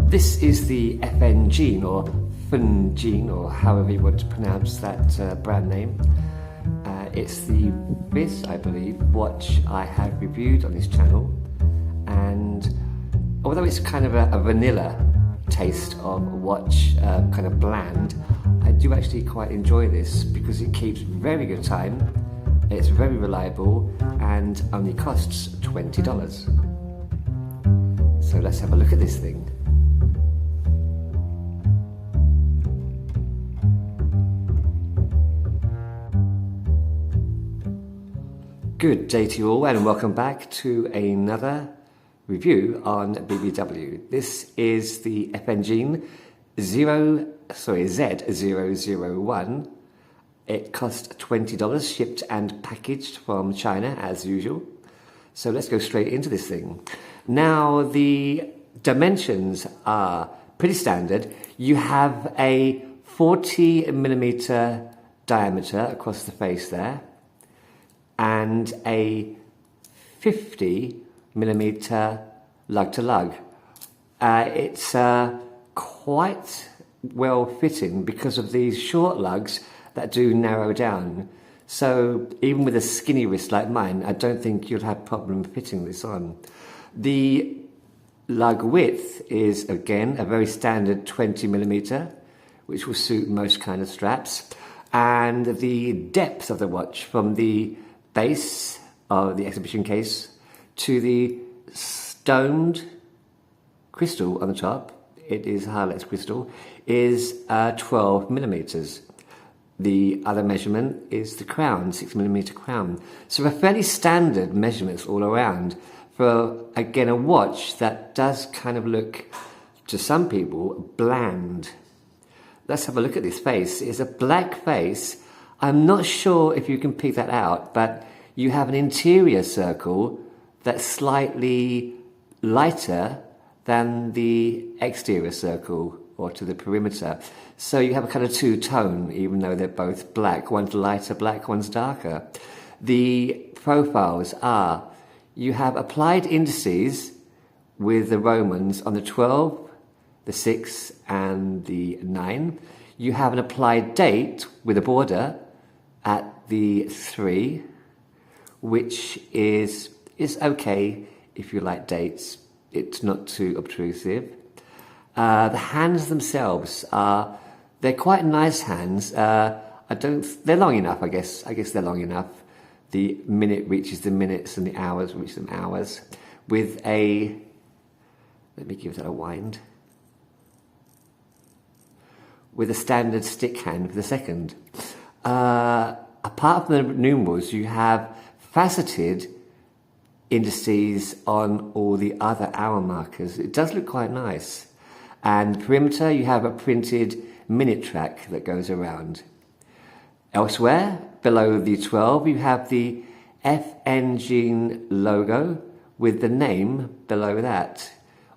This is the FNGEEN or FNGEEN, or however you want to pronounce that brand name. It's the fifth, I believe, watch I have reviewed on this channel, and although it's kind of a vanilla taste of watch, kind of bland, I do actually quite enjoy this because it keeps very good time, it's very reliable, and only costs $20. So let's have a look at this thing. Good day to you all, and welcome back to another review on BBW. This is the FNGEEN Z001. It cost $20, shipped and packaged from China as usual. So let's go straight into this thing. Now, the dimensions are pretty standard. You have a 40mm diameter across the face there, and a 50mm lug to lug. It's quite well fitting because of these short lugs that do narrow down. So even with a skinny wrist like mine, I don't think you'll have problem fitting this on. The lug width is again a very standard 20mm, which will suit most kind of straps. And the depth of the watch from the base of the exhibition case to the stoned crystal on the top, it is Harlex crystal, is 12mm. The other measurement is the crown, 6mm crown. So a fairly standard measurements all around for, again, a watch that does kind of look, to some people, bland. Let's have a look at this face. It's a black face. I'm not sure if you can pick that out, but you have an interior circle that's slightly lighter than the exterior circle, or to the perimeter. So you have a kind of two-tone, even though they're both black. One's lighter black, one's darker. The profiles are, you have applied indices with the Romans on the 12, the 6, and the 9. You have an applied date with a border at the 3, which is okay if you like dates. It's not too obtrusive. The hands themselves they're quite nice hands. They're long enough, I guess. I guess they're long enough. The minute reaches the minutes and the hours reach the hours. With a, let me give that a wind. With a standard stick hand for the second. Apart from the numerals, you have faceted indices on all the other hour markers. It does look quite nice. And perimeter, you have a printed minute track that goes around. Elsewhere, below the 12, you have the FNGEEN logo with the name below that,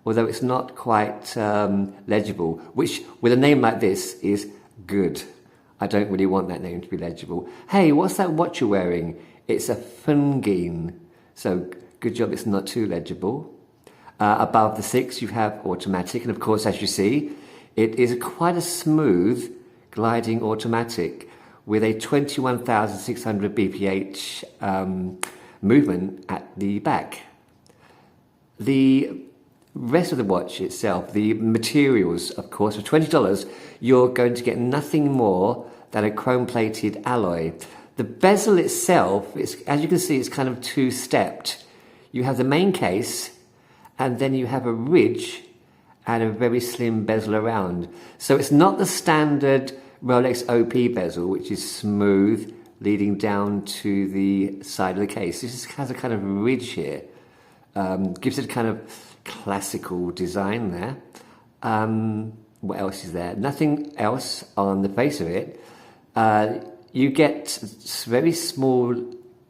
although it's not quite legible, which with a name like this is good. I don't really want that name to be legible. Hey, what's that watch you're wearing? It's a FNGEEN. So good job it's not too legible. Above the 6 you have automatic, and of course, as you see, it is quite a smooth gliding automatic with a 21,600 bph movement at the back. The rest of the watch itself, the materials, of course, for $20, you're going to get nothing more than a chrome-plated alloy. The bezel itself, as you can see, it's kind of two-stepped. You have the main case, and then you have a ridge and a very slim bezel around. So it's not the standard Rolex OP bezel, which is smooth, leading down to the side of the case. This has a kind of ridge here. Gives it a kind of classical design there. What else is there? Nothing else on the face of it. You get very small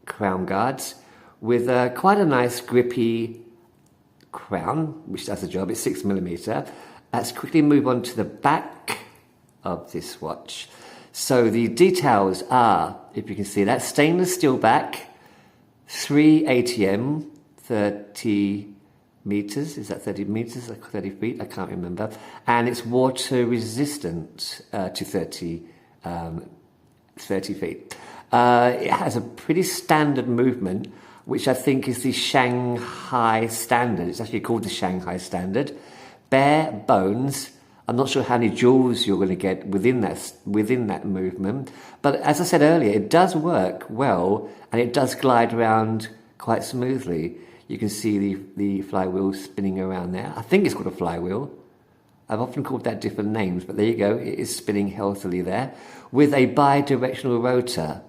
crown guards with quite a nice grippy crown, which does the job. It's 6mm. Let's quickly move on to the back of this watch. So the details are, if you can see that, stainless steel back, 3 ATM, 30 meters. Is that 30 meters or 30 feet? I can't remember. And it's water resistant to 30 feet. It has a pretty standard movement, which I think is the Shanghai standard. It's actually called the Shanghai standard. Bare bones. I'm not sure how many joules you're going to get within that movement. But as I said earlier, it does work well, and it does glide around quite smoothly. You can see the flywheel spinning around there. I think it's called a flywheel. I've often called that different names, but there you go. It is spinning healthily there with a bi-directional rotor,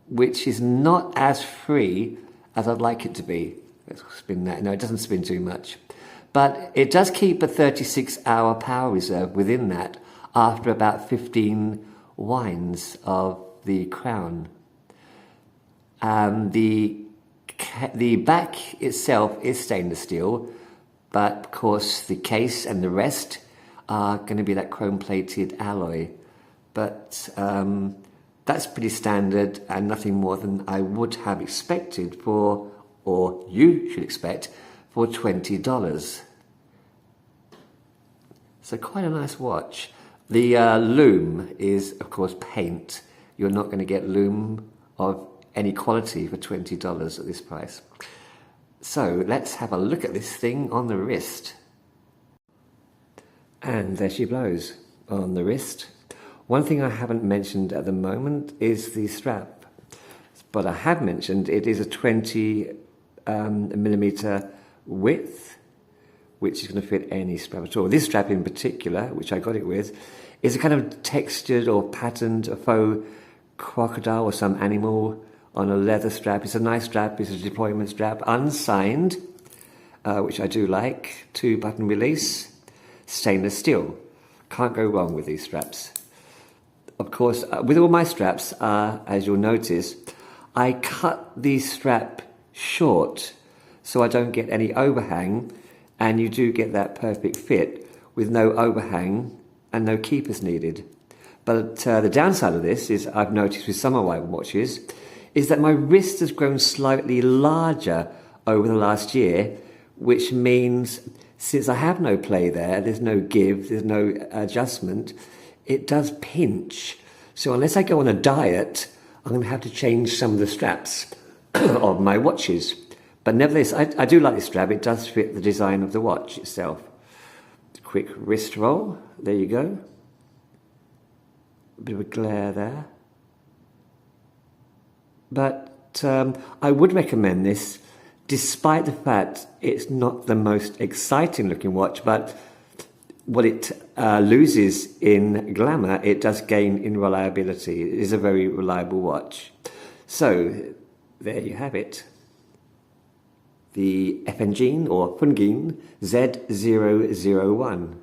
which is not as free as I'd like it to be. Let's spin that. No, it doesn't spin too much. But it does keep a 36-hour power reserve within that after about 15 winds of the crown. The back itself is stainless steel, but of course the case and the rest are going to be that chrome-plated alloy. But that's pretty standard and nothing more than I would have expected for, or you should expect, for $20. So quite a nice watch. The lume is, of course, paint. You're not going to get lume of any quality for $20 at this price. So let's have a look at this thing on the wrist. And there she blows on the wrist. One thing I haven't mentioned at the moment is the strap. But I have mentioned it is a 20 millimeter width, which is going to fit any strap at all. This strap in particular, which I got it with, is a kind of textured or patterned a faux crocodile or some animal on a leather strap. It's a nice strap. It's a deployment strap, unsigned, which I do like. 2-button release, stainless steel. Can't go wrong with these straps. Of course, with all my straps, as you'll notice, I cut the strap short so I don't get any overhang, and you do get that perfect fit with no overhang and no keepers needed. But the downside of this is, I've noticed with some of my watches, is that my wrist has grown slightly larger over the last year, which means since I have no play there, there's no give, there's no adjustment, it does pinch. So unless I go on a diet, I'm going to have to change some of the straps of my watches. But nevertheless, I do like this strap. It does fit the design of the watch itself. Quick wrist roll. There you go. A bit of a glare there. But I would recommend this, despite the fact it's not the most exciting looking watch, but what it loses in glamour, it does gain in reliability. It is a very reliable watch. So, there you have it. The FNGEEN or FNGEEN Z001.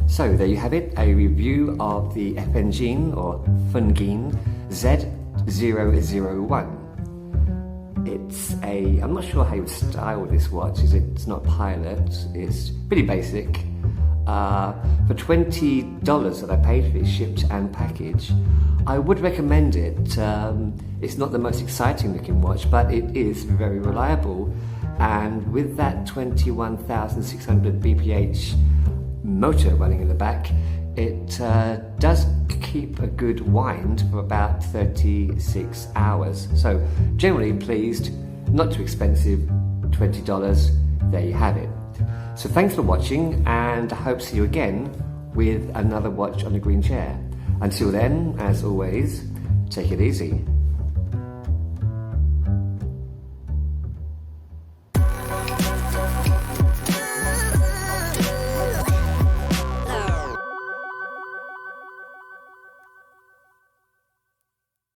So there you have it, a review of the FNGEEN or FNGEEN Z001. It's I'm not sure how you would style this watch. It's not Pilot, it's pretty basic. For $20 that I paid for it, shipped and packaged, I would recommend it. It's not the most exciting looking watch, but it is very reliable. And with that 21,600 BPH motor running in the back, it does keep a good wind for about 36 hours. So generally pleased, not too expensive, $20, there you have it. So thanks for watching, and I hope to see you again with another watch on the green chair. Until then, as always, take it easy.